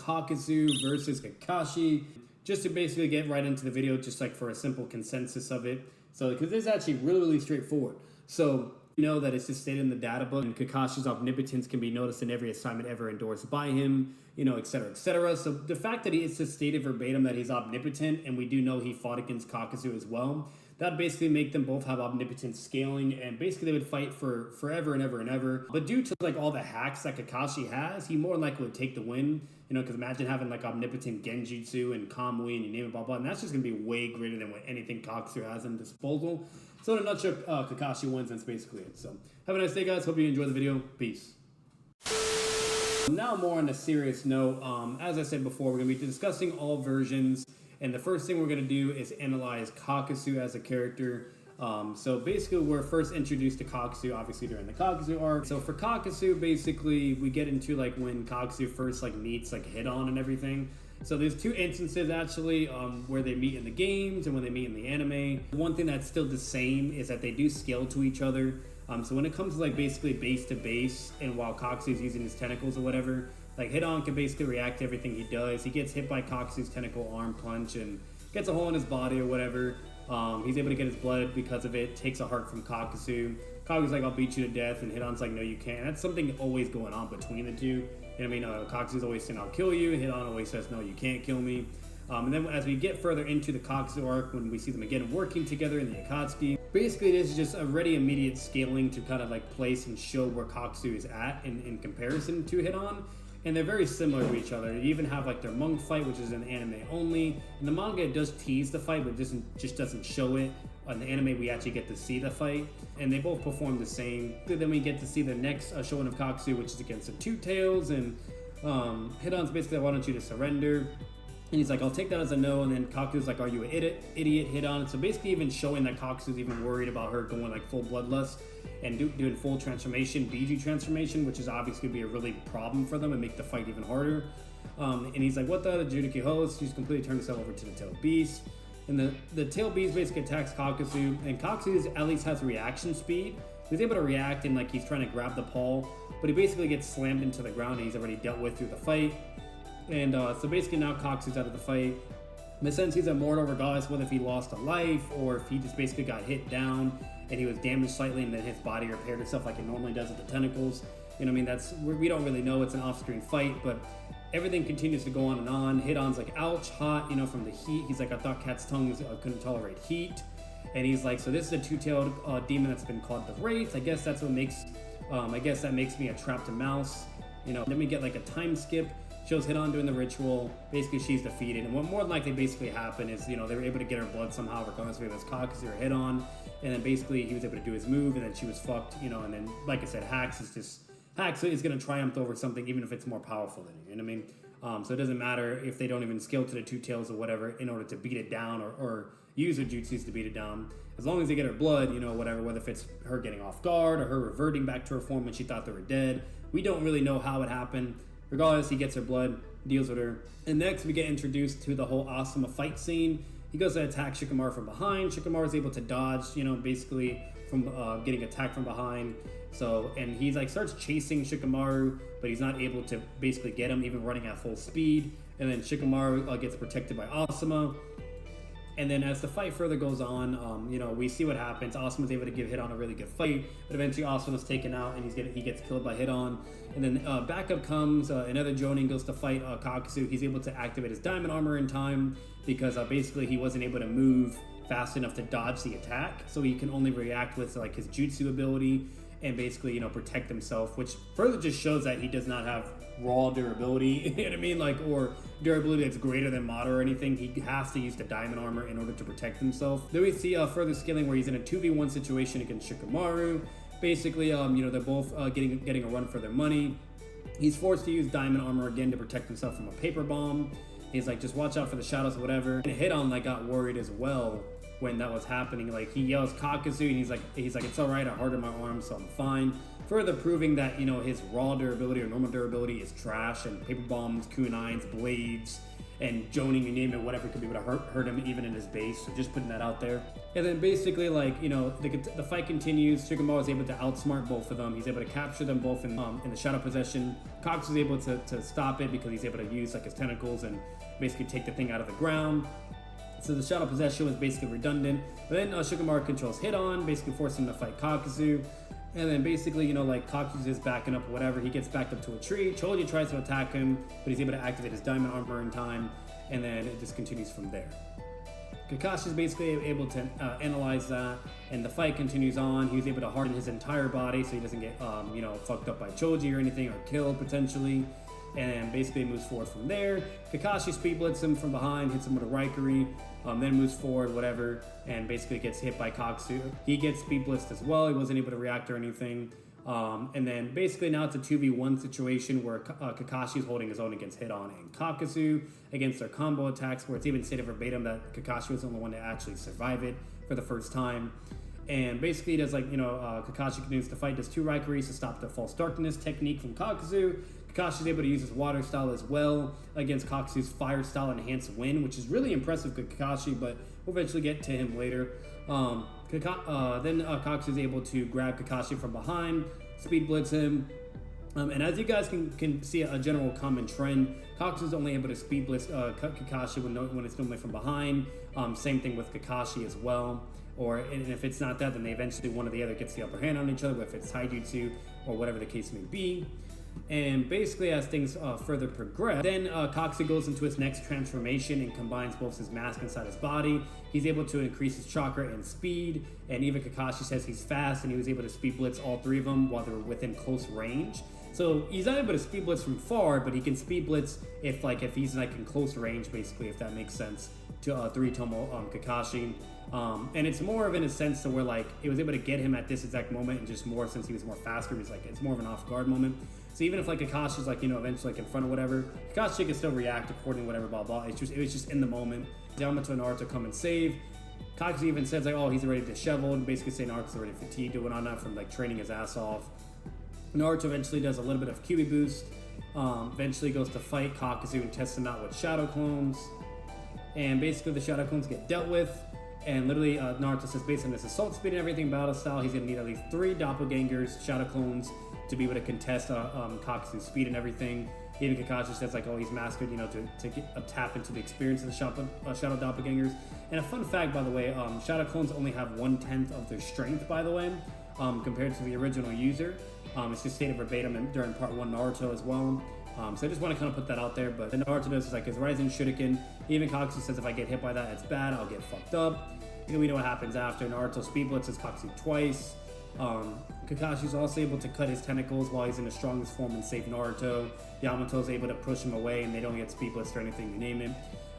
KAKUZU versus Kakashi. Just to basically get right into the video, just like for a simple consensus of it. So, because this is actually really straightforward. So, you know that it's just stated in the data book, and Kakashi's omnipotence can be noticed in every assignment ever endorsed by him, you know, etc., etc. So the fact that it's just stated verbatim that he's omnipotent, and we do know he fought against KAKUZU as well, that basically make them both have omnipotent scaling, and basically they would fight for forever and ever and ever. But due to like all the hacks that Kakashi has, he more than likely would take the win, you know, because imagine having like omnipotent genjutsu and kamui and you name it, blah blah, and that's just gonna be way greater than what anything KAKUZU has in disposal. So in a nutshell, Kakashi wins, and that's basically it. So have a nice day, guys. Hope you enjoyed the video. Peace. Now more on a serious note, as I said before, we're gonna be discussing all versions. And the first thing we're going to do is analyze KAKUZU as a character. So basically, we're first introduced to KAKUZU, obviously, during the KAKUZU arc. So for KAKUZU, basically, we get into, like, when KAKUZU first, like, meets, like, Hit-On and everything. So there's two instances, actually, where they meet in the games and when they meet in the anime. One thing that's still the same is that they do scale to each other. So when it comes to, like, basically base to base, and while KAKUZU's using his tentacles or whatever, like, Hit-On can basically react to everything he does. He gets hit by KAKUZU's tentacle arm punch and gets a hole in his body or whatever. He's able to get his blood because of it, takes a heart from KAKUZU. KAKUZU's like, I'll beat you to death, and Hit-On's like, no, you can't. That's something always going on between the two. You know what I mean? KAKUZU's always saying, I'll kill you. Hit-On always says, no, you can't kill me. And then as we get further into the KAKUZU arc, when we see them again working together in the Akatsuki, basically this is just a ready immediate scaling to kind of like place and show where KAKUZU is at in comparison to Hit-On. And they're very similar to each other. You even have like their monk fight, which is an anime only. In the manga, it does tease the fight, but it just doesn't show it. On the anime, we actually get to see the fight, and they both perform the same. Then we get to see the next showing of KAKUZU, which is against the Two Tails, and Hit-On's basically, why don't you just surrender? And he's like, I'll take that as a no. And then KAKUZU's like, are you an idiot, Hit-On? So basically even showing that KAKUZU's even worried about her going like full bloodlust and doing full transformation, BG transformation, which is obviously going to be a really problem for them and make the fight even harder. And he's like, what the Judiki host? She's completely turned herself over to the Tail Beast. And the Tail Beast basically attacks KAKUZU, and KAKUZU at least has reaction speed. He's able to react, and like he's trying to grab the paw, but he basically gets slammed into the ground, and he's already dealt with through the fight. And so basically now KAKUZU's out of the fight. In the sense he's immortal regardless whether if he lost a life or if he just basically got hit down and he was damaged slightly and then his body repaired itself like it normally does with the tentacles. You know what I mean? We don't really know. It's an off-screen fight, but everything continues to go on and on. Hit-On's like, ouch, hot, you know, from the heat. He's like, I thought Cat's tongue couldn't tolerate heat. And he's like, so this is a two-tailed demon that's been called the Wraith. I guess that's what makes, I guess that makes me a trapped mouse. You know, then we get like a time skip. Shows Hit-On doing the ritual. Basically, she's defeated. And what more than likely basically happened is, you know, they were able to get her blood somehow, regardless of if it was KAKUZU or Hit-On. And then basically he was able to do his move, and then she was fucked, you know. And then, like I said, Hax is going to triumph over something, even if it's more powerful than you. You know what I mean? So it doesn't matter if they don't even scale to the Two Tails or whatever in order to beat it down or use her jutsus to beat it down. As long as they get her blood, you know, whatever, whether if it's her getting off guard or her reverting back to her form when she thought they were dead. We don't really know how it happened. Regardless, he gets her blood, deals with her. And next, we get introduced to the whole Asuma fight scene. He goes to attack Shikamaru from behind. Shikamaru is able to dodge, you know, basically from getting attacked from behind. So, and he's like starts chasing Shikamaru, but he's not able to basically get him, even running at full speed. And then Shikamaru gets protected by Asuma. And then as the fight further goes on, you know, we see what happens. Asuma's able to give Hit-On a really good fight, but eventually Asuma's taken out and he gets killed by Hit-On. And then backup comes, another Jonin goes to fight KAKUZU. He's able to activate his diamond armor in time because basically he wasn't able to move fast enough to dodge the attack. So he can only react with like his jutsu ability and basically, you know, protect himself, which further just shows that he does not have raw durability, you know what I mean? Like, or durability that's greater than Madara or anything. He has to use the diamond armor in order to protect himself. Then we see further scaling where he's in a 2v1 situation against Shikamaru. Basically, you know, they're both getting a run for their money. He's forced to use diamond armor again to protect himself from a paper bomb. He's like, just watch out for the shadows or whatever. And Hit-On like got worried as well when that was happening. Like he yells KAKUZU and he's like, it's all right, I hardened my arm, so I'm fine. Further proving that, you know, his raw durability or normal durability is trash, and paper bombs, kunais, blades, and joning, you name it, whatever could be able to hurt him even in his base. So just putting that out there. And then basically, like, you know, the fight continues. Shikamaru is able to outsmart both of them. He's able to capture them both in the shadow possession. Cox is able to stop it because he's able to use like his tentacles and basically take the thing out of the ground. So the shadow possession was basically redundant. But then Shikamaru controls hit on, basically forcing him to fight Kakuzu. And then basically, you know, like Kakuzu is backing up or whatever. He gets backed up to a tree. Choji tries to attack him, but he's able to activate his diamond armor in time. And then it just continues from there. Kakashi is basically able to analyze that, and the fight continues on. He was able to harden his entire body so he doesn't get, you know, fucked up by Choji or anything, or killed potentially. And basically moves forward from there. Kakashi speed blitz him from behind, hits him with a Raikiri, then moves forward, whatever, and basically gets hit by Kakuzu. He gets speed blitzed as well. He wasn't able to react or anything. And then basically now it's a 2v1 situation where Kakashi is holding his own against Hit-On and Kakuzu against their combo attacks, where it's even stated verbatim that Kakashi was the only one to actually survive it for the first time. And basically he does, like, you know, Kakashi continues to fight, does 2 Raikuris to stop the false darkness technique from Kakuzu. Kakashi is able to use his water style as well against Kakuzu's fire style enhanced wind, which is really impressive with Kakashi, but we'll eventually get to him later. Then Kakuzu is able to grab Kakashi from behind, speed blitz him. And as you guys can see a general common trend, Kakuzu is only able to speed blitz Kakashi when it's normally from behind. Same thing with Kakashi as well. And if it's not that, then they eventually one or the other gets the upper hand on each other, if it's taijutsu or whatever the case may be. And basically, as things further progress, then Kakuzu goes into his next transformation and combines both his mask inside his body. He's able to increase his chakra and speed, and even Kakashi says he's fast, and he was able to speed blitz all 3 of them while they were within close range. So he's not able to speed blitz from far, but he can speed blitz if he's like in close range, basically, if that makes sense, to 3-Tomo Kakashi. And it's more of in a sense to where like it was able to get him at this exact moment, and just more since he was more faster, it's more of an off guard moment. So even if like Kakashi's like, you know, eventually like in front or whatever, Kakashi can still react according to whatever, blah blah. It was just in the moment. Yamato and Naruto come and save. Kakuzu even says like, oh, he's already disheveled, basically saying Naruto's already fatigued doing all that from like training his ass off. Naruto eventually does a little bit of QB boost. Eventually goes to fight Kakuzu and tests him out with shadow clones. And basically the shadow clones get dealt with. And literally Naruto says based on his assault speed and everything, battle style, he's gonna need at least 3 doppelgangers, shadow clones, to be able to contest Kakuzu's speed and everything. Even Kakashi says like, oh, he's mastered, you know, to tap into the experience of the shadow doppelgangers. And a fun fact, by the way, shadow clones only have 1/10 of their strength, by the way, compared to the original user. It's just stated verbatim during part 1 Naruto as well. So I just want to kind of put that out there. But the Naruto does is like his Rising Shuriken. Even Kakuzu says if I get hit by that, it's bad. I'll get fucked up. You know, we know what happens after. Naruto speed blitzes Kakuzu twice. Kakashi's also able to cut his tentacles while he's in the strongest form and save Naruto. Yamato's able to push him away, and they don't get speed blitzed or anything, you name it.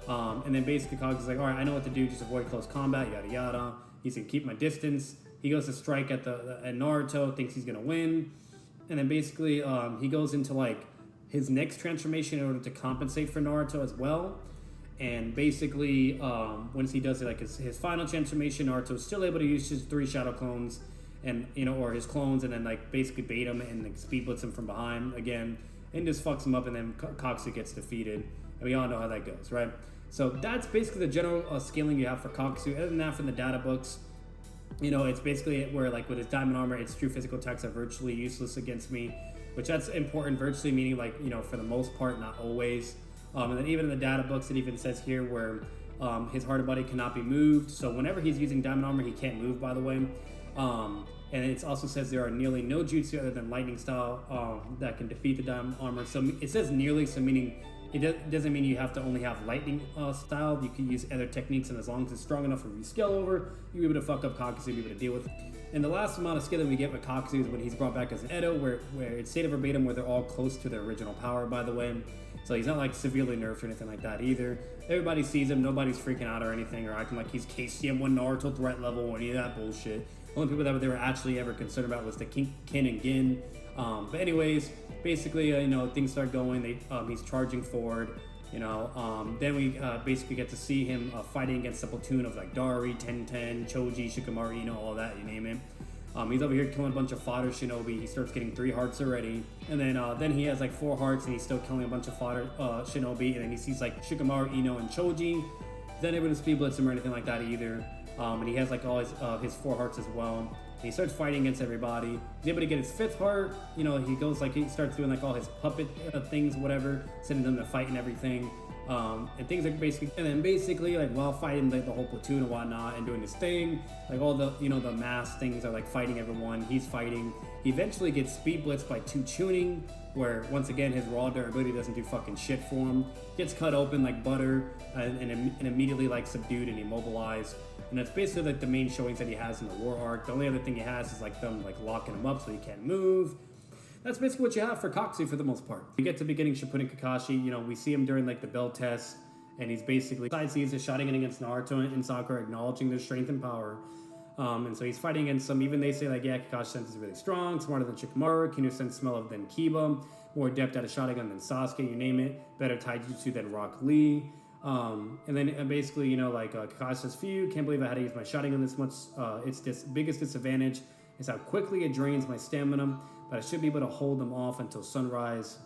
And then basically Kakuzu's like, all right, I know what to do. Just avoid close combat, yada yada. He's gonna keep my distance. He goes to strike at Naruto, thinks he's gonna win. And then basically he goes into like his next transformation in order to compensate for Naruto as well. And basically once he does it, like his final transformation, Naruto's still able to use his 3 shadow clones, and you know, or his clones, and then like basically bait him and like speed blitz him from behind again, and just fucks him up, and then Kakuzu gets defeated, and we all know how that goes, right? So that's basically the general scaling you have for Kakuzu. Other than that, from the data books, you know, it's basically where like with his diamond armor, its true physical attacks are virtually useless against me, which that's important, virtually meaning like, you know, for the most part, not always. And then even in the data books, it even says here where his heart and body cannot be moved. So whenever he's using diamond armor, he can't move, by the way. And it also says there are nearly no jutsu other than lightning style that can defeat the diamond armor. So it says nearly, so meaning it doesn't mean you have to only have lightning style. You can use other techniques, and as long as it's strong enough for rescale over, you'll be able to fuck up Kakuzu, be able to deal with it. And the last amount of skill that we get with Kakuzu is when he's brought back as an Edo, where it's stated verbatim where they're all close to their original power, by the way. So he's not like severely nerfed or anything like that either. Everybody sees him, nobody's freaking out or anything, or acting like he's KCM1 Naruto threat level or any of that bullshit. The only people that they were actually ever concerned about was the Kin and Gin. But anyways, basically, you know, things start going. He's charging forward. You know, then we basically get to see him fighting against a platoon of like Dari, Tenten, Choji, Shikamaru, you know, all that, you name it. He's over here killing a bunch of fodder shinobi. He starts getting 3 hearts already. And then he has like 4 hearts and he's still killing a bunch of fodder shinobi. And then he sees like Shikamaru, Ino, and Choji. He's not able to speed blitz him or anything like that either. And he has like all his 4 hearts as well. And he starts fighting against everybody. He's able to get his 5th heart. You know, he goes like, he starts doing like all his puppet things, whatever, sending them to fight and everything. And things like basically like while fighting like the whole platoon and whatnot and doing his thing, like all the, you know, the mass things are like fighting everyone. He's fighting. He eventually gets speed blitzed by 2 tuning, where once again his raw durability doesn't do fucking shit for him. Gets cut open like butter and immediately like subdued and immobilized. And that's basically like the main showings that he has in the war arc. The only other thing he has is like them like locking him up so he can't move. That's basically what you have for KAKUZU for the most part. We get to beginning Shippuden Kakashi, you know, we see him during like the bell test, and he's basically sees a Sharingan against Naruto and Sakura, acknowledging their strength and power. And so he's fighting against them. Even they say like, yeah, Kakashi sense is really strong, smarter than Shikamaru, keener sense smell of than Kiba, more adept at a Sharingan than Sasuke, you name it, better taijutsu than Rock Lee. And then basically, you know, like Kakashi says, phew, can't believe I had to use my Sharingan this much. Its biggest disadvantage is how quickly it drains my stamina, but I should be able to hold them off until sunrise.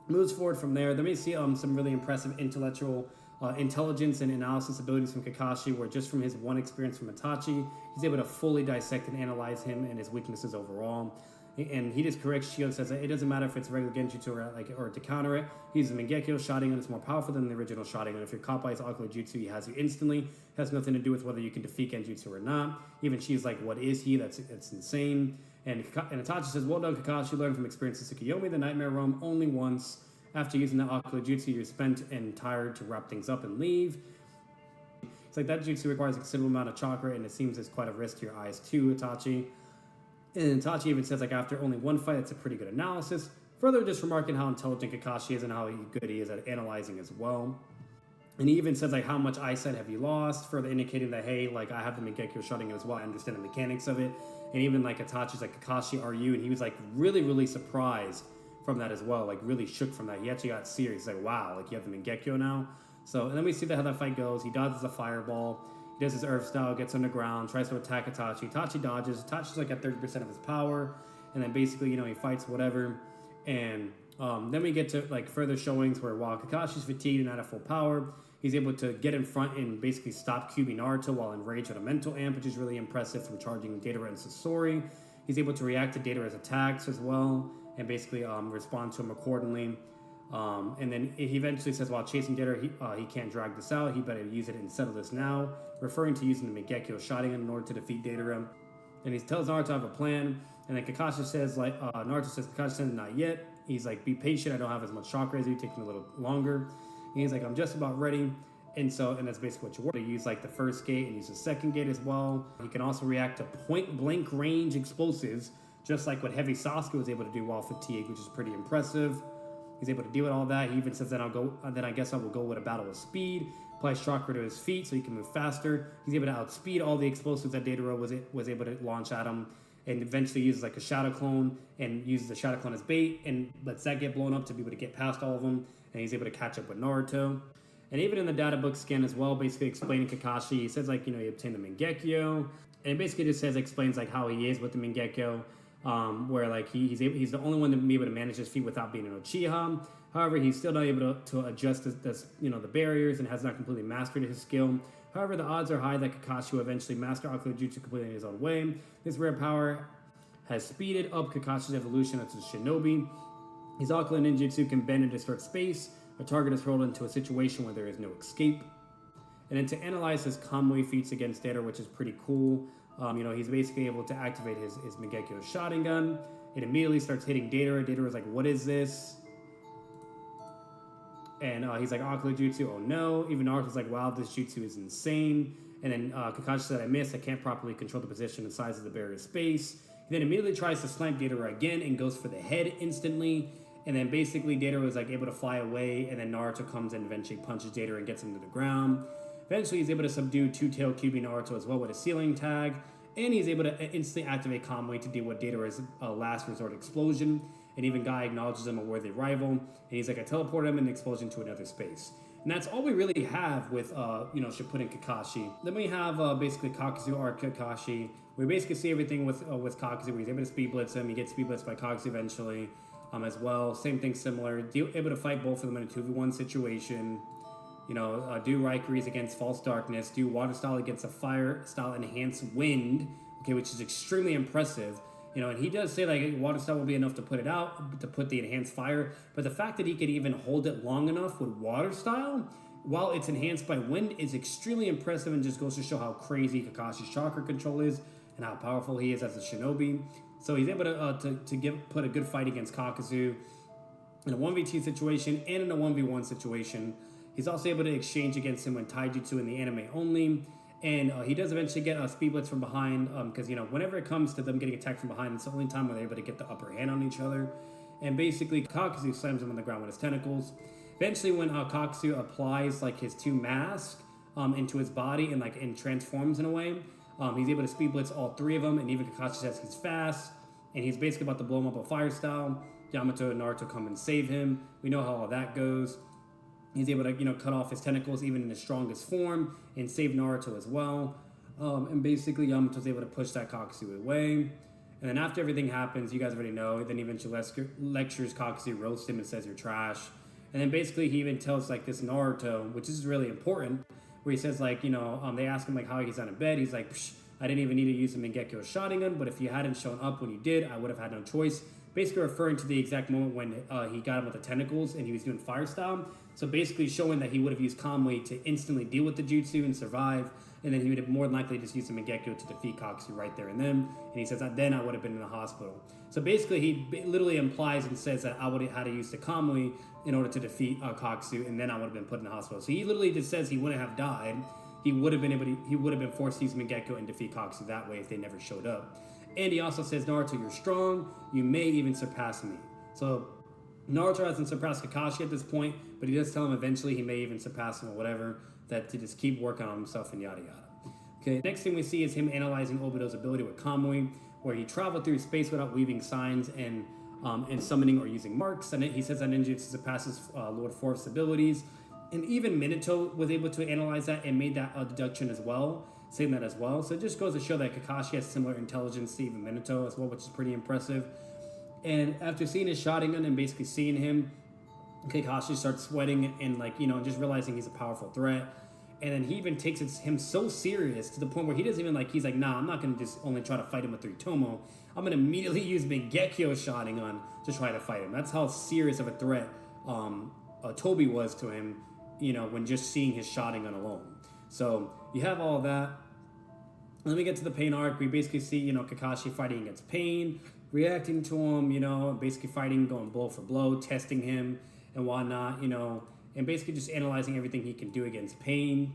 Moves forward from there. Then we see some really impressive intellectual intelligence and analysis abilities from Kakashi, where just from his one experience from Itachi, he's able to fully dissect and analyze him and his weaknesses overall. And he just corrects Shield, says that it doesn't matter if it's regular Genjutsu or to counter it. He's a Mangekyo Sharingan. It's more powerful than the original Sharingan. If you're caught by his Ocular Jutsu, he has you instantly. It has nothing to do with whether you can defeat Genjutsu or not. Even she's like, what is he? That's insane. And Itachi says, well done, Kakashi. Learn from experience in Tsukuyomi, the Nightmare Realm, only once. After using that Ocular Jutsu, you're spent and tired to wrap things up and leave. It's like that jutsu requires a considerable amount of chakra, and it seems it's quite a risk to your eyes too, Itachi. And Itachi even says, like, after only one fight, it's a pretty good analysis. Further just remarking how intelligent Kakashi is and how good he is at analyzing as well. And he even says, like, how much eyesight have you lost? Further indicating that, hey, like, I have the Mangekyo Sharingan as well. I understand the mechanics of it. And even, like, Itachi's like, Kakashi, are you? And he was, like, really, really surprised from that as well. Like, really shook from that. He actually got serious. He's like, wow, like, you have the Mangekyo now? So, and then we see how that fight goes. He dodges a fireball. He does his earth style, gets underground, tries to attack Itachi. Itachi dodges. Itachi's like at 30% of his power. And then basically, you know, he fights whatever. And then we get to like further showings where while Kakashi's fatigued and not at full power, he's able to get in front and basically stop Kyuubi Naruto while enraged with a mental amp, which is really impressive from charging Deidara and Sasori. He's able to react to Deidara's attacks as well and basically respond to him accordingly. And then he eventually says while chasing Deidara, he can't drag this out. He better use it and settle this now, referring to using the Mangekyo Sharingan in order to defeat Deidara. And he tells Naruto to have a plan. And then Kakashi says, like, Naruto says, Kakashi says, not yet. He's like, be patient. I don't have as much chakra as you. Take me a little longer. And he's like, I'm just about ready. And that's basically what you want to use, like the first gate and use the second gate as well. He can also react to point blank range explosives, just like what Heavy Sasuke was able to do while fatigued, which is pretty impressive. He's able to deal with all that. He even says that then I guess I will go with a battle with speed. Applies chakra to his feet so he can move faster. He's able to outspeed all the explosives that Deidara was able to launch at him. And eventually uses like a shadow clone and uses the shadow clone as bait and lets that get blown up to be able to get past all of them. And he's able to catch up with Naruto. And even in the data book scan as well, basically explaining Kakashi, he says like, you know, he obtained the Mangekyo. And it basically just explains like how he is with the Mangekyo. Where like he's the only one to be able to manage his feet without being an Uchiha. However, he's still not able to adjust the barriers and has not completely mastered his skill. However, the odds are high that Kakashi will eventually master Ocular Jutsu completely in his own way. This rare power has speeded up Kakashi's evolution as a shinobi. His Ocular Ninjutsu can bend and distort space. A target is hurled into a situation where there is no escape. And then to analyze his Kamui feats against Deidara, which is pretty cool. He's basically able to activate his Mangekyo Sharingan. It immediately starts hitting Deidara. Deidara is like, what is this? And he's like, Ocular Jutsu, oh no. Even Naruto's like, wow, this jutsu is insane. And then Kakashi said, I missed. I can't properly control the position and size of the barrier space. He then immediately tries to snipe Deidara again and goes for the head instantly. And then basically Deidara was like able to fly away. And then Naruto comes and eventually punches Deidara and gets him to the ground. Eventually he's able to subdue two-tailed Kyuubi Naruto as well with a ceiling tag. And he's able to instantly activate Kamui to deal with Deidara's last resort explosion. And even Guy acknowledges him a worthy rival. And he's like, I teleported him in the explosion to another space. And that's all we really have with, Shippuden Kakashi. Then we have basically Kakuzu Arc Kakashi. We basically see everything with Kakuzu, where he's able to speed blitz him. He gets speed blitzed by Kakuzu eventually as well. Same thing, similar. Able to fight both of them in a 2v1 situation. Do Raikuris against False Darkness. Do Water Style against a Fire Style Enhanced Wind, okay, which is extremely impressive. And he does say like Water Style will be enough to put it out, to put the Enhanced Fire. But the fact that he could even hold it long enough with Water Style, while it's enhanced by Wind, is extremely impressive and just goes to show how crazy Kakashi's chakra control is and how powerful he is as a shinobi. So he's able to put a good fight against Kakuzu in a 1v2 situation and in a 1v1 situation. He's also able to exchange against him when taijutsu in the anime only. And he does eventually get a speed blitz from behind because, whenever it comes to them getting attacked from behind, it's the only time where they're able to get the upper hand on each other. And basically, Kakuzu slams him on the ground with his tentacles. Eventually, when Kakuzu applies like his two masks into his body and transforms in a way, he's able to speed blitz all three of them. And even Kakashi says he's fast. And he's basically about to blow him up with Fire Style. Yamato and Naruto come and save him. We know how all that goes. He's able to, cut off his tentacles even in his strongest form and save Naruto as well. And basically, Yamato's able to push that Kakuzu away. And then after everything happens, you guys already know, then he eventually lectures Kakuzu, roasts him, and says you're trash. And then basically he even tells this Naruto, which is really important, where he says they ask him how he's on a bed. He's like, psh, I didn't even need to use the Mangekyo Sharingan, but if you hadn't shown up when you did, I would have had no choice. Basically referring to the exact moment when he got him with the tentacles and he was doing Fire Style. So basically showing that he would have used Kamui to instantly deal with the jutsu and survive, and then he would have more than likely just used the Mangekyo to defeat Kakuzu right there and then. And he says that then I would have been in the hospital. So basically he literally implies and says that I would have had to use the Kamui in order to defeat Kakuzu, and then I would have been put in the hospital. So he literally just says he wouldn't have died. He would have been forced to use Mangekyo and defeat Kakuzu that way if they never showed up. And he also says, Naruto, you're strong. You may even surpass me. So Naruto hasn't surpassed Kakashi at this point, but he does tell him eventually he may even surpass him or whatever, that to just keep working on himself and yada yada. Okay, next thing we see is him analyzing Obito's ability with Kamui, where he traveled through space without weaving signs and summoning or using marks. And he says that ninjutsu surpasses Lord Forth's abilities. And even Minato was able to analyze that and made that deduction as well, saying that as well. So it just goes to show that Kakashi has similar intelligence to even Minato as well, which is pretty impressive. And after seeing his Sharingan and basically seeing him, Kakashi starts sweating and just realizing he's a powerful threat. And then he even takes him so serious to the point where he doesn't even he's like, nah, I'm not going to just only try to fight him with 3 Tomo. I'm going to immediately use Mangekyo Sharingan to try to fight him. That's how serious of a threat Toby was to him, when just seeing his Sharingan alone. So you have all that. Then we get to the Pain arc. We basically see, Kakashi fighting against Pain, reacting to him, basically fighting, going blow for blow, testing him and whatnot, and basically just analyzing everything he can do against Pain.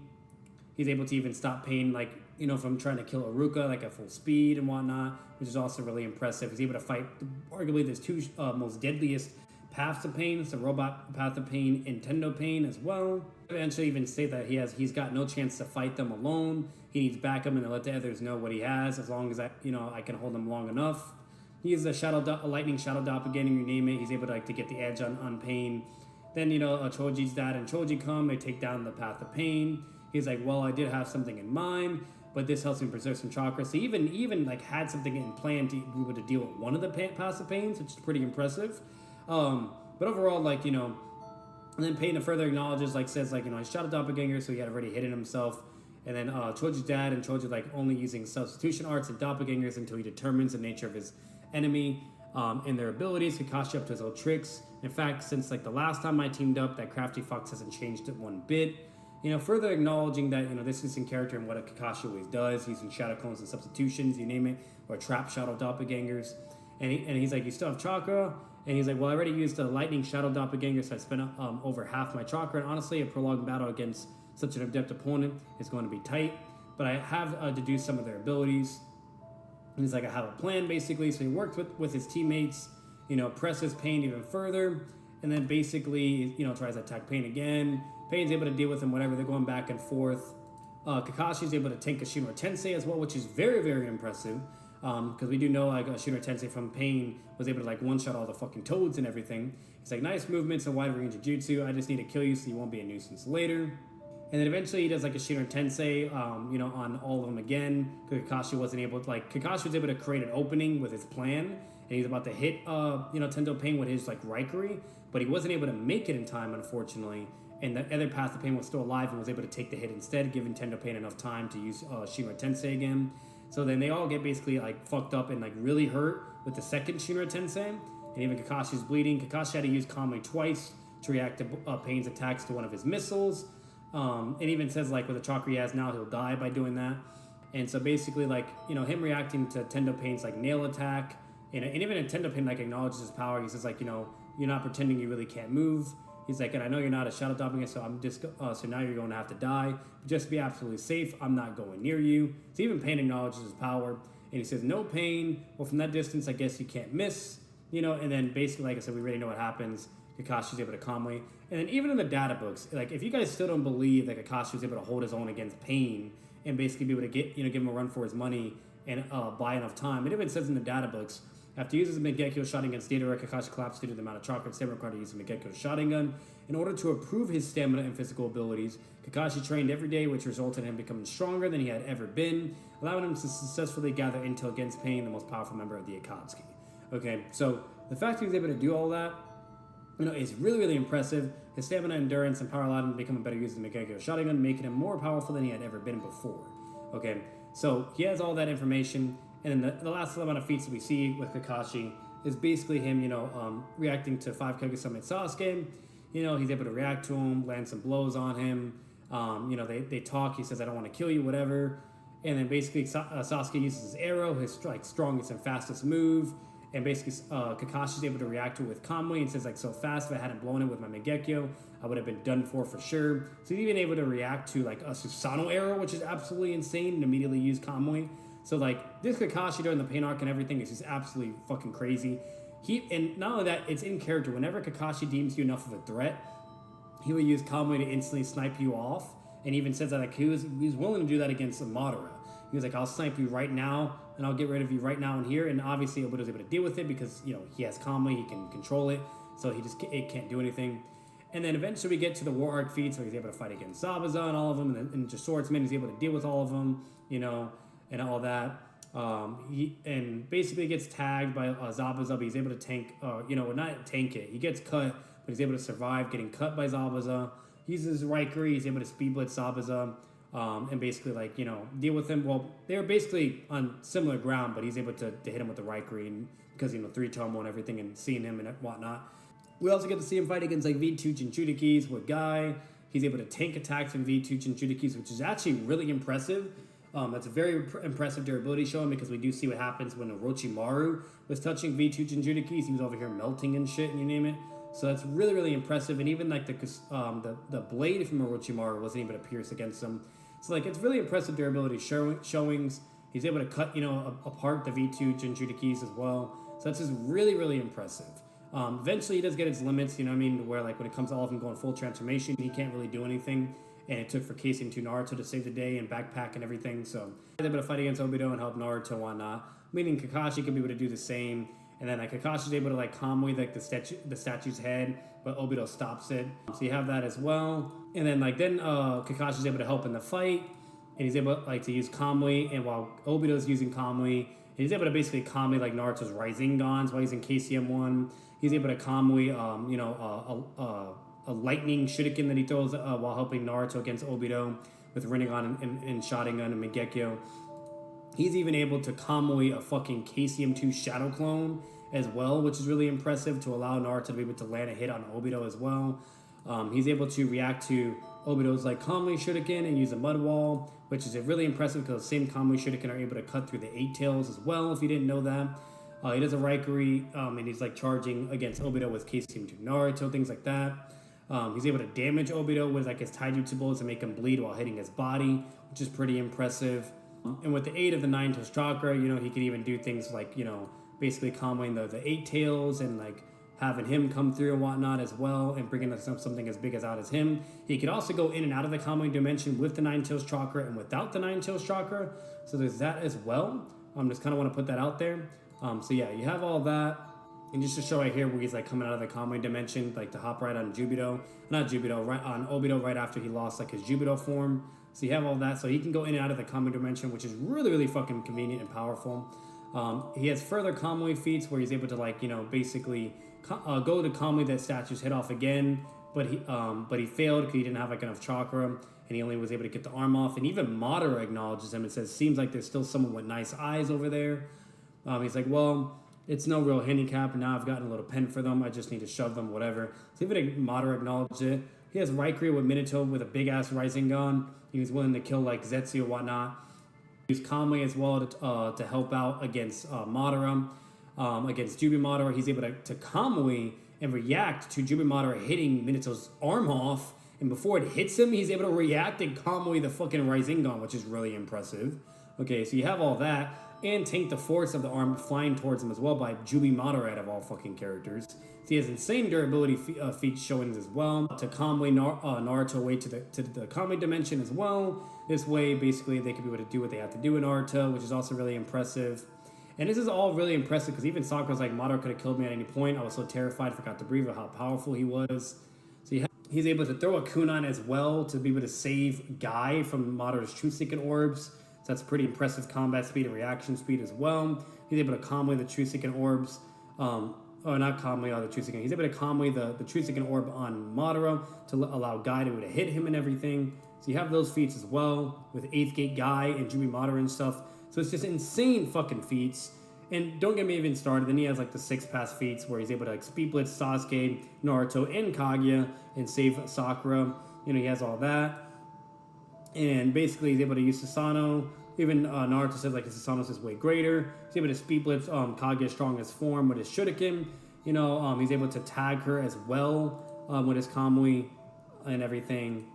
He's able to even stop Pain, from trying to kill Iruka, at full speed and whatnot, which is also really impressive. He's able to fight arguably the 2 most deadliest paths of Pain. It's the Robot Path of Pain, Nintendo Pain as well. Eventually even state that he's got no chance to fight them alone. He needs backup and to let the others know what he has, as long as I can hold him long enough. He uses a lightning shadow doppelganger, you name it. He's able to get the edge on Pain. Then Choji's dad and Choji come. They take down the Path of Pain. He's like, well, I did have something in mind, but this helps me preserve some chakra. So he even had something in plan to be able to deal with one of the Paths of Pain, which is pretty impressive. But overall, and then Pain further acknowledges, says, he shot a doppelganger, so he had already hidden himself. And then Choji's dad and Choji, only using substitution arts and doppelgangers until he determines the nature of his enemy and their abilities. Kakashi up to his old tricks. In fact, since the last time I teamed up, that crafty fox hasn't changed it one bit. Further acknowledging that, this is in character and what a Kakashi always does, using shadow clones and substitutions, you name it, or trap shadow doppelgangers. And he's like, you still have chakra? And he's like, well, I already used a lightning shadow doppelganger, so I spent over half my chakra. And honestly, a prolonged battle against such an adept opponent is going to be tight. But I have deduced some of their abilities. And he's like, I have a plan, basically. So he worked with his teammates, presses Pain even further. And then basically, tries to attack Pain again. Pain's able to deal with him, whatever. They're going back and forth. Kakashi's able to tank Kashima Tensei as well, which is very, very impressive. because we do know like Shiro Tensei from Pain was able to like one-shot all the fucking toads and everything. It's like nice movements and wide range of jutsu. I just need to kill you so you won't be a nuisance later. And then eventually he does like a Shiro Tensei, on all of them again. Because Kakashi wasn't able to, Kakashi was able to create an opening with his plan. And he's about to hit, Tendo Pain with his like Raikiri. But he wasn't able to make it in time, unfortunately. And the other Path of Pain was still alive and was able to take the hit instead, giving Tendo Pain enough time to use Shiro Tensei again. So then they all get basically like fucked up and like really hurt with the second Shiro Tensei. And even Kakashi's bleeding. Kakashi had to use Kamui twice to react to Pain's attacks to one of his missiles. It even says like with the chakra he has now, he'll die by doing that. And so basically him reacting to Tendo Pain's like nail attack, and even Tendo Pain like acknowledges his power. He says like, you're not pretending you really can't move. He's like, and I know you're not a shadow doppelganger, so I'm just so now you're going to have to die. But just to be absolutely safe, I'm not going near you. So even Pain acknowledges his power, and he says, no Pain. Well, from that distance, I guess you can't miss. And then basically, like I said, we already know what happens. Kakashi's able to Kamui. And then even in the data books, like if you guys still don't believe that Kakashi was able to hold his own against Pain and basically be able to get, give him a run for his money and buy enough time, it even says in the data books, after he uses a Mangekyo shot against Deidara, Kakashi collapsed due to the amount of chakra and stamina required to use a Mangekyo shotgun. In order to improve his stamina and physical abilities, Kakashi trained every day, which resulted in him becoming stronger than he had ever been, allowing him to successfully gather intel against Pain, the most powerful member of the Akatsuki. Okay, so the fact he was able to do all that, is really, really impressive. His stamina, endurance, and power allowed him to become a better user of the Mangekyo shotgun, making him more powerful than he had ever been before. Okay, so he has all that information. And then the last amount of feats that we see with Kakashi is basically him, reacting to 5 Kage-Summit Sasuke. He's able to react to him, land some blows on him. They talk. He says, I don't want to kill you, whatever. And then basically Sasuke uses his arrow, his strongest and fastest move. And basically Kakashi's able to react to it with Kamui and says, so fast, if I hadn't blown it with my Mangekyo, I would have been done for sure. So he's even able to react to a Susanoo arrow, which is absolutely insane, and immediately use Kamui. So this Kakashi during the Pain arc and everything is just absolutely fucking crazy. And not only that, it's in character. Whenever Kakashi deems you enough of a threat, he would use Kamui to instantly snipe you off. And even says that he was willing to do that against Madara. He was like, I'll snipe you right now, and I'll get rid of you right now and here. And obviously, Obito was able to deal with it because he has Kamui, he can control it, so it can't do anything. And then eventually we get to the war arc feat, so he's able to fight against Zabuza and all of them, and just swordsman, he's able to deal with all of them, and all that. He basically gets tagged by Zabuza, but he's able to tank, not tank it. He gets cut, but he's able to survive getting cut by Zabuza. He uses Raikiri, he's able to speed blitz Zabuza, and basically deal with him. Well, they're basically on similar ground, but he's able to hit him with the Raikiri, and because 3-turbo and everything, and seeing him and whatnot. We also get to see him fight against V2 Jinchurikis with Guy. He's able to tank attacks from V2 Jinchurikis, which is actually really impressive. That's a very impressive durability showing, because we do see what happens when Orochimaru was touching V2 Jinchurikis. He was over here melting and shit, and you name it. So that's really, really impressive. And even the blade from Orochimaru wasn't able to pierce against him. So it's really impressive durability showings. He's able to cut apart the V2 Jinchurikis as well. So that's just really, really impressive. Eventually he does get his limits, where when it comes to all of them going full transformation, he can't really do anything. And it took for Casey and Naruto to save the day and backpack and everything. So they're able to fight against Obito and help Naruto and whatnot. Meaning Kakashi could be able to do the same. And then Kakashi's able to Kamui the statue's head, but Obito stops it. So you have that as well. And then Kakashi's able to help in the fight. And he's able to use Kamui. And while Obito's using Kamui, he's able to basically Kamui Naruto's Rising Dons while he's in KCM1. He's able to Kamui a lightning shuriken that he throws while helping Naruto against Obito with Rinnegan and Sharingan and Mangekyo. He's even able to Kamui a fucking KCM2 Shadow Clone as well, which is really impressive to allow Naruto to be able to land a hit on Obito as well. He's able to react to Obito's Kamui Shuriken and use a Mud Wall, which is really impressive because the same Kamui Shuriken are able to cut through the 8 tails as well, if you didn't know that. He does a Raikiri, and he's charging against Obito with KCM2 Naruto, things like that. He's able to damage Obito with his taijutsu bullets and make him bleed while hitting his body, which is pretty impressive. And with the aid of the 9 tails chakra, he could even do things basically comboing the 8 tails and having him come through and whatnot as well, and bringing something as big out as him. He could also go in and out of the comboing dimension with the 9 tails chakra and without the 9 tails chakra. So there's that as well. Just kind of want to put that out there. So yeah, you have all that. And just to show right here where he's like coming out of the Kamui dimension, like to hop right on Jubito, not Jubito, right on Obito right after he lost like his Jubito form. So you have all that. So he can go in and out of the Kamui dimension, which is really, really fucking convenient and powerful. He has further Kamui feats where he's able to like, basically go to Kamui that statues hit off again, but he failed because he didn't have like enough chakra, and he only was able to get the arm off. And even Madara acknowledges him and says, seems like there's still someone with nice eyes over there. He's like, well, it's no real handicap, and now I've gotten a little pen for them. I just need to shove them, whatever. So even Madara acknowledged it. He has Raikiri with Minato with a big-ass Rising Gun. He was willing to kill, like, Zetsu or whatnot. He used Kamui as well to help out against Madara. Against Jubi Madara, he's able to Kamui and react to Jubi Madara hitting Minato's arm off. And before it hits him, he's able to react and Kamui the fucking Rising Gun, which is really impressive. Okay, so you have all that. And tank the force of the arm flying towards him as well by Jubi Madara out of all fucking characters. So he has insane durability feats showing as well. To Kamui Naruto away to the Kamui dimension as well. This way, basically, they can be able to do what they have to do in Naruto, which is also really impressive. And this is all really impressive because even Sakura's like, Madara could have killed me at any point. I was so terrified, forgot to breathe, of how powerful he was. So he's able to throw a kunai as well to be able to save Guy from Madara's True Seeking Orbs. So that's pretty impressive combat speed and reaction speed as well. He's able to Kamui the True Seeking Orbs. Or not Kamui, the True Seeking. He's able to Kamui the True Seeking Orb on Madara to allow Guy to hit him and everything. So you have those feats as well with 8th Gate Guy and Jubi Madara and stuff. So it's just insane fucking feats. And don't get me even started. Then he has like the 6 pass feats where he's able to like Speed Blitz Sasuke, Naruto, and Kaguya and save Sakura. He has all that. And basically he's able to use Susanoo. Even Naruto says like his Susanoo is way greater. He's able to Speed Blitz Kaguya's strongest form with his Shuriken. He's able to tag her as well with his Kamui and everything.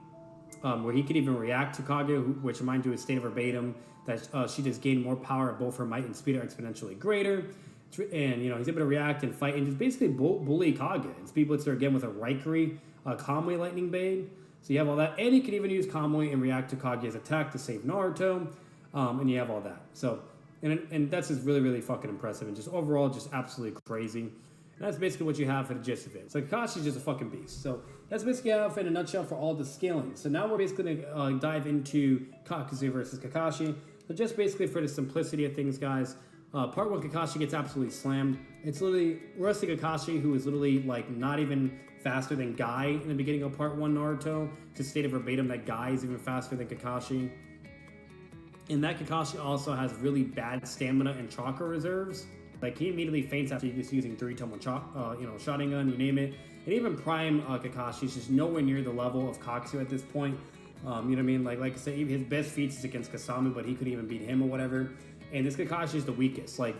Where he could even react to Kaguya, which reminds you is state verbatim that she just gained more power. Both her might and speed are exponentially greater. And he's able to react and fight and just basically bully Kaguya and Speed Blitz her again with a Raikiri Kamui Lightning Blade. So you have all that, and he can even use Kamui and react to Kaguya's attack to save Naruto, and you have all that. So, and that's just really, really fucking impressive, and just overall, just absolutely crazy. And that's basically what you have for the gist of it. So Kakashi's just a fucking beast. So that's basically how in a nutshell for all the scaling. So now we're basically going to dive into Kakuzu versus Kakashi. So just basically for the simplicity of things, guys, part 1, Kakashi gets absolutely slammed. It's literally Rusty Kakashi, who is literally like not even faster than Guy in the beginning of part 1 Naruto. Just stated verbatim that Guy is even faster than Kakashi. And that Kakashi also has really bad stamina and chakra reserves. Like he immediately faints after he's using 3-tomo Sharingan, you name it. And even Prime Kakashi is just nowhere near the level of Kakuzu at this point. You know what I mean? Like I said, his best feats is against Kasami, but he couldn't even beat him or whatever. And this Kakashi is the weakest. Like,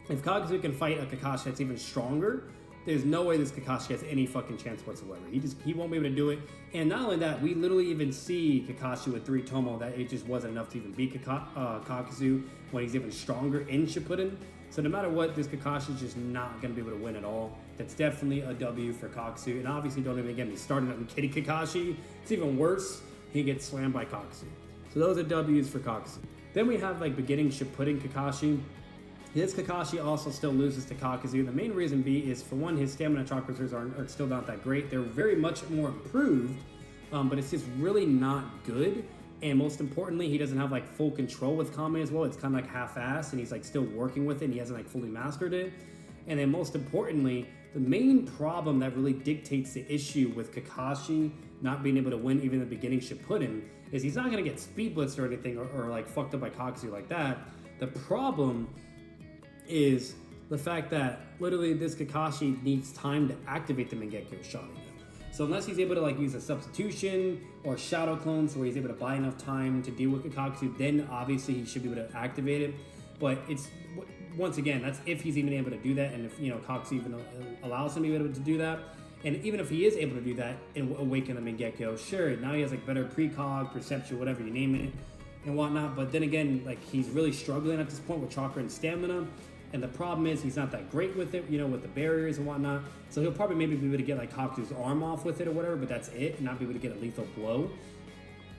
if Kakuzu can fight a Kakashi that's even stronger, there's no way this Kakashi has any fucking chance whatsoever. He won't be able to do it. And not only that, we literally even see Kakashi with 3-tomo that it just wasn't enough to even beat Kakuzu when he's even stronger in Shippuden. So no matter what, this Kakashi is just not going to be able to win at all. That's definitely a W for Kakuzu. And obviously, don't even get me started on Kitty Kakashi. It's even worse. He gets slammed by Kakuzu. So those are W's for Kakuzu. Then we have like beginning Shippuden Kakashi. This Kakashi also still loses to Kakuzu. The main reason is, for one, his stamina chakra reserves are still not that great. They're very much more improved, but it's just really not good. And most importantly, he doesn't have like full control with Kame as well. It's kind of like half-assed, and he's like still working with it, and he hasn't like fully mastered it. And then most importantly, the main problem that really dictates the issue with Kakashi not being able to win even the beginning Shippuden is he's not going to get speed blitzed or anything or like fucked up by Kakuzu like that. The problem is the fact that literally this Kakashi needs time to activate the Mangekyo Sharingan. So unless he's able to like use a substitution or shadow clones where he's able to buy enough time to deal with Kakashi, then obviously he should be able to activate it. But it's, once again, that's if he's even able to do that, and if Kakashi even allows him to be able to do that. And even if he is able to do that and awaken the Mangekyo, sure, now he has like better precog, perception, whatever you name it, and whatnot. But then again, like he's really struggling at this point with chakra and stamina. And the problem is he's not that great with it, with the barriers and whatnot. So he'll probably maybe be able to get like Kakuzu's arm off with it or whatever, but that's it, and not be able to get a lethal blow.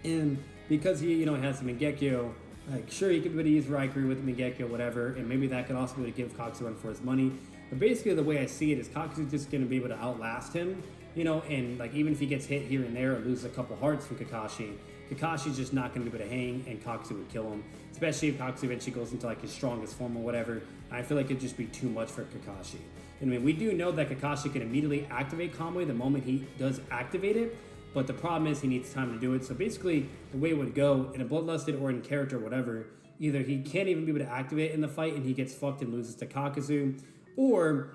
And because he, has the Mangekyo, Like, sure, he could be able to use Raikiri with Mingekyo, whatever, and maybe that could also be able to give Kakuzu a run for his money. But basically, the way I see it is Kakuzu's just going to be able to outlast him, you know, and like even if he gets hit here and there or loses a couple hearts from Kakashi, Kakashi's just not going to be able to hang, and Kakuzu would kill him, especially if Kakuzu eventually goes into like his strongest form or whatever. I feel like it'd just be too much for Kakashi. I mean, we do know that Kakashi can immediately activate Kamui the moment he does activate it, but the problem is he needs time to do it. So basically, the way it would go, in a Bloodlusted or in character or whatever, either he can't even be able to activate it in the fight and he gets fucked and loses to Kakuzu, or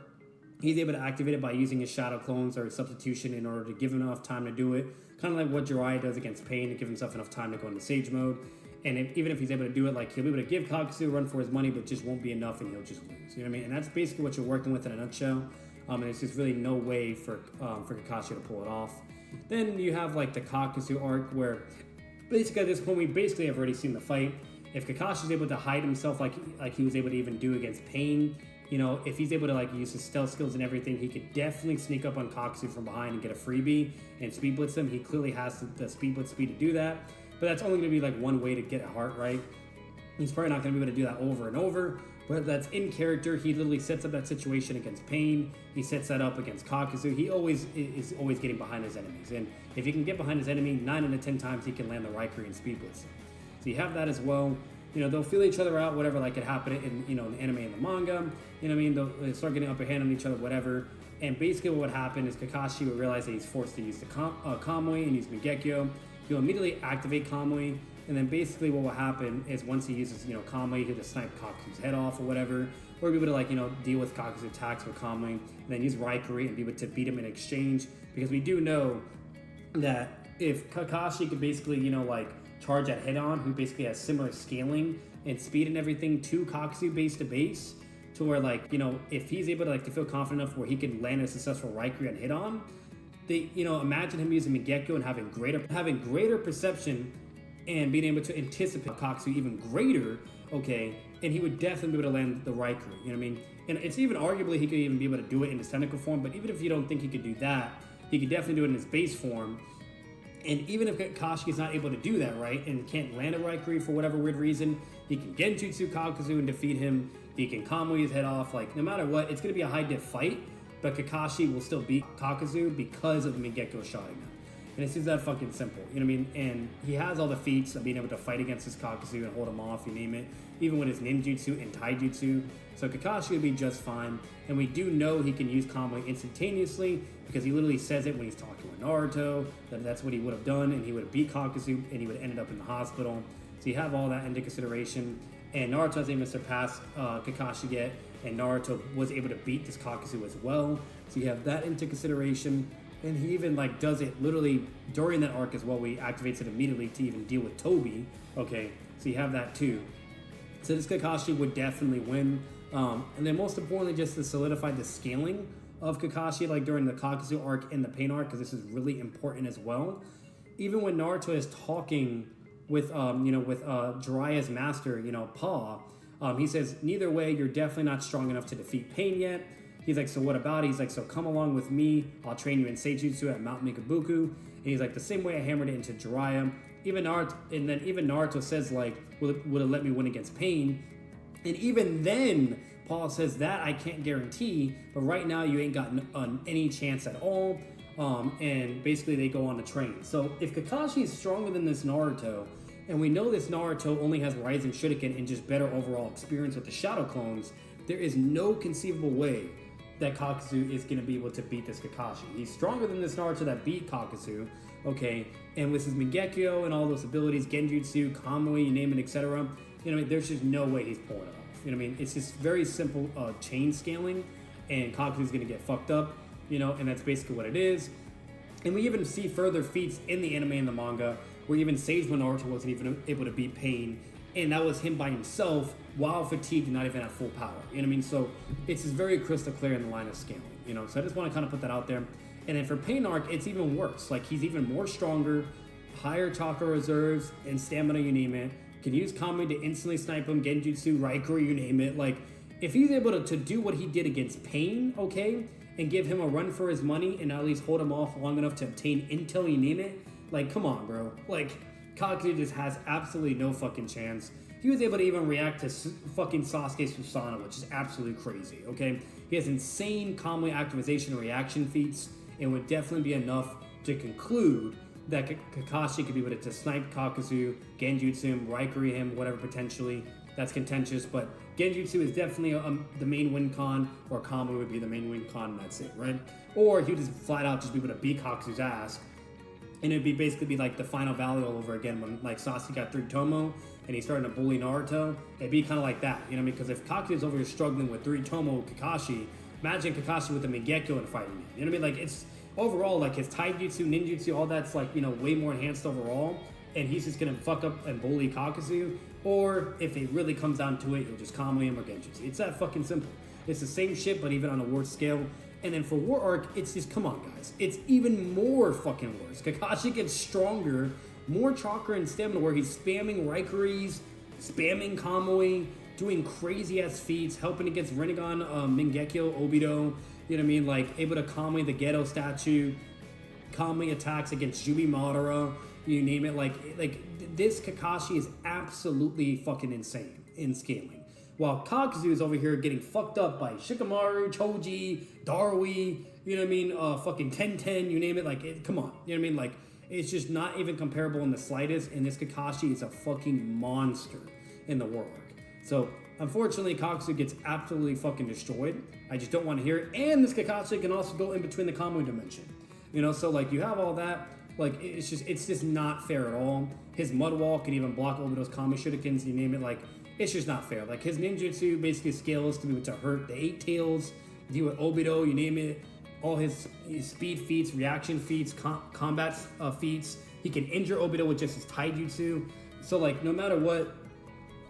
he's able to activate it by using his Shadow Clones or Substitution in order to give him enough time to do it. Kind of like what Jiraiya does against Pain, to give himself enough time to go into Sage Mode. And even if he's able to do it, like, he'll be able to give Kakuzu a run for his money, but just won't be enough and he'll just lose. You know what I mean? And that's basically what you're working with in a nutshell. And there's just really no way for Kakashi to pull it off. Then you have like the Kakuzu arc, where basically at this point we basically have already seen the fight. If Kakashi's able to hide himself like he was able to even do against Pain, you know, if he's able to like use his stealth skills and everything, he could definitely sneak up on Kakuzu from behind and get a freebie and speed blitz him. He clearly has the speed blitz speed to do that, but that's only going to be like one way to get a heart, right? He's probably not going to be able to do that over and over, but that's in character. He literally sets up that situation against Pain. He sets that up against Kakuzu. He is always getting behind his enemies, and if he can get behind his enemy 9 out of 10 times, he can land the Raikiri and speed blitz him. So you have that as well. You know, they'll feel each other out, whatever, like it happened in, you know, in the anime and the manga. You know what I mean? They'll start getting upper hand on each other, whatever. And basically what would happen is Kakashi would realize that he's forced to use the Kamui and use Mingekyo. He'll immediately activate Kamui. And then basically what will happen is once he uses, you know, Kamui, he'll just snipe Kakuzu's head off or whatever. Or be able to, like, you know, deal with Kakuzu's attacks with Kamui. And then use Raikiri and be able to beat him in exchange. Because we do know that if Kakashi could basically, you know, like, charge at head-on, who basically has similar scaling and speed and everything to Kakuzu base to base, to where, like, you know, if he's able to, like, to feel confident enough where he can land a successful Raikiri on hit-on, they, you know, imagine him using Mingekyo and having greater perception and being able to anticipate Kakuzu even greater, okay, and he would definitely be able to land the Raikiri, you know what I mean? And it's even arguably he could even be able to do it in his technical form, but even if you don't think he could do that, he could definitely do it in his base form. And even if Kakashi is not able to do that, right, and can't land a Raikiri for whatever weird reason, he can Genjutsu Kakuzu and defeat him. He can Kamui his head off. Like, no matter what, it's going to be a high-diff fight, but Kakashi will still beat Kakuzu because of the Mingekyo Sharingan. And it's just that fucking simple, you know what I mean? And he has all the feats of being able to fight against his Kakuzu and hold him off, you name it, even with his ninjutsu and taijutsu. So Kakashi would be just fine. And we do know he can use Kamui instantaneously because he literally says it when he's talking with Naruto, that's what he would have done, and he would have beat Kakuzu, and he would have ended up in the hospital. So you have all that into consideration. And Naruto hasn't even surpassed Kakashi yet, and Naruto was able to beat this Kakuzu as well. So you have that into consideration. And he even, like, does it literally during that arc as well. He activates it immediately to even deal with Toby. Okay, so you have that too. So this Kakashi would definitely win. And then most importantly, just to solidify the scaling of Kakashi, like during the Kakuzu arc and the Pain arc, because this is really important as well. Even when Naruto is talking with, with Jiraiya's master, Pa, he says, neither way, you're definitely not strong enough to defeat Pain yet. He's like, so what about it? He's like, so come along with me. I'll train you in Seijutsu at Mount Mikabuku. And he's like, the same way I hammered it into Jiraiya. Even Naruto says, like, would it let me win against Pain? And even then, Paul says that I can't guarantee, but right now you ain't got any chance at all. And basically they go on to train. So if Kakashi is stronger than this Naruto, and we know this Naruto only has Rising Shuriken and just better overall experience with the Shadow Clones, there is no conceivable way that Kakuzu is going to be able to beat this Kakashi. He's stronger than this Naruto that beat Kakuzu, okay? And with his Mingekyo and all those abilities, Genjutsu, Kamui, you name it, etc., there's just no way he's pulling it off. You know what I mean? It's just very simple chain scaling, and Kakuzu's going to get fucked up, and that's basically what it is. And we even see further feats in the anime and the manga, where even Sage Naruto wasn't even able to beat Pain, and that was him by himself while fatigued and not even at full power. You know what I mean? So it's just very crystal clear in the line of scaling, So I just want to kind of put that out there. And then for Pain arc, it's even worse. Like, he's even more stronger, higher chakra reserves and stamina, you name it. Can use Kamui to instantly snipe him, Genjutsu, Raikiri, you name it. Like, if he's able to do what he did against Pain, okay, and give him a run for his money and at least hold him off long enough to obtain intel, you name it, like, come on, bro. Like, Kakashi just has absolutely no fucking chance. He was able to even react to fucking Sasuke Susanoo, which is absolutely crazy, okay? He has insane Kamui activation and reaction feats, and would definitely be enough to conclude that Kakashi could be able to snipe Kakuzu, Genjutsu him, Raikiri him, whatever potentially. That's contentious, but Genjutsu is definitely the main win con, or Kamui would be the main win con, and that's it, right? Or he would just flat out just be able to beat Kakuzu's ass, and it'd be basically be like the final valley all over again when like Sasuke got 3 Tomo and he's starting to bully Naruto. It'd be kind of like that, you know what I mean? Because if Kakuzu's over here struggling with 3 Tomo Kakashi, imagine Kakashi with the Mangekyo and fighting him. You know what I mean? Like, it's overall like his taijutsu, ninjutsu, all that's like, you know, way more enhanced overall, and he's just gonna fuck up and bully Kakuzu. Or if it really comes down to it, he'll just Kamui him or Genjutsu. It's that fucking simple. It's the same shit, but even on a worse scale. And then for War Arc, it's just, come on guys, it's even more fucking worse. Kakashi gets stronger, more chakra and stamina, where he's spamming Raikiris, spamming Kamui, doing crazy ass feats, helping against Rinnegan, Mangekyo, Obito, you know what I mean, like able to Kamui the Geto statue, Kamui attacks against Jubi Madara, you name it, like this Kakashi is absolutely fucking insane in scaling. While Kakuzu is over here getting fucked up by Shikamaru, Choji, Darui, you know what I mean, fucking Tenten, you name it, like, come on, you know what I mean, like, it's just not even comparable in the slightest, and this Kakashi is a fucking monster in the War Arc. So, unfortunately, Kakuzu gets absolutely fucking destroyed. I just don't want to hear it, and this Kakashi can also go in between the Kamui dimension. You know, so, like, you have all that, like, it's just not fair at all. His Mud Wall can even block Obito's Kamui Shurikens, you name it, like, it's just not fair. Like, his ninjutsu basically scales to be able to hurt the 8 Tails, deal with Obito, you name it, all his speed feats, reaction feats, combat feats. He can injure Obito with just his taijutsu. So, like, no matter what,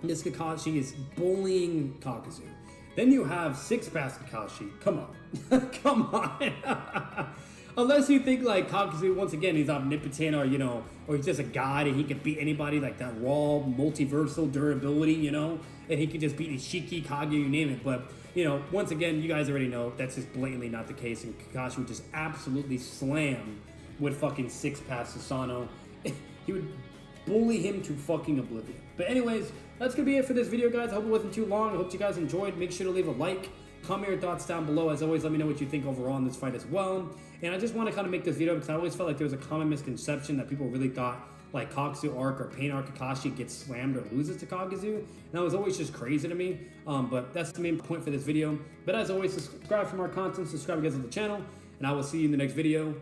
this Kakashi is bullying Kakuzu. Then you have 6-pass Kakashi. Come on. Come on. Unless you think, like, Kakuzu, once again, he's omnipotent, or, you know, or he's just a god and he can beat anybody, like that raw, multiversal durability, you know, and he can just beat Ishiki, Kage, you name it. But, you know, once again, you guys already know that's just blatantly not the case, and Kakashi would just absolutely slam with fucking 6-pass Susanoo. He would bully him to fucking oblivion. But anyways, that's gonna be it for this video, guys. I hope it wasn't too long. I hope you guys enjoyed. Make sure to leave a like. Comment your thoughts down below. As always, let me know what you think overall in this fight as well. And I just want to kind of make this video because I always felt like there was a common misconception that people really thought like Kakuzu arc or Pain arc Kakashi gets slammed or loses to Kakuzu. And that was always just crazy to me. But that's the main point for this video. But as always, subscribe for more content. Subscribe guys to the channel. And I will see you in the next video.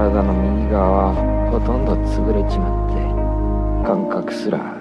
体の右側はほとんど潰れちまって感覚すら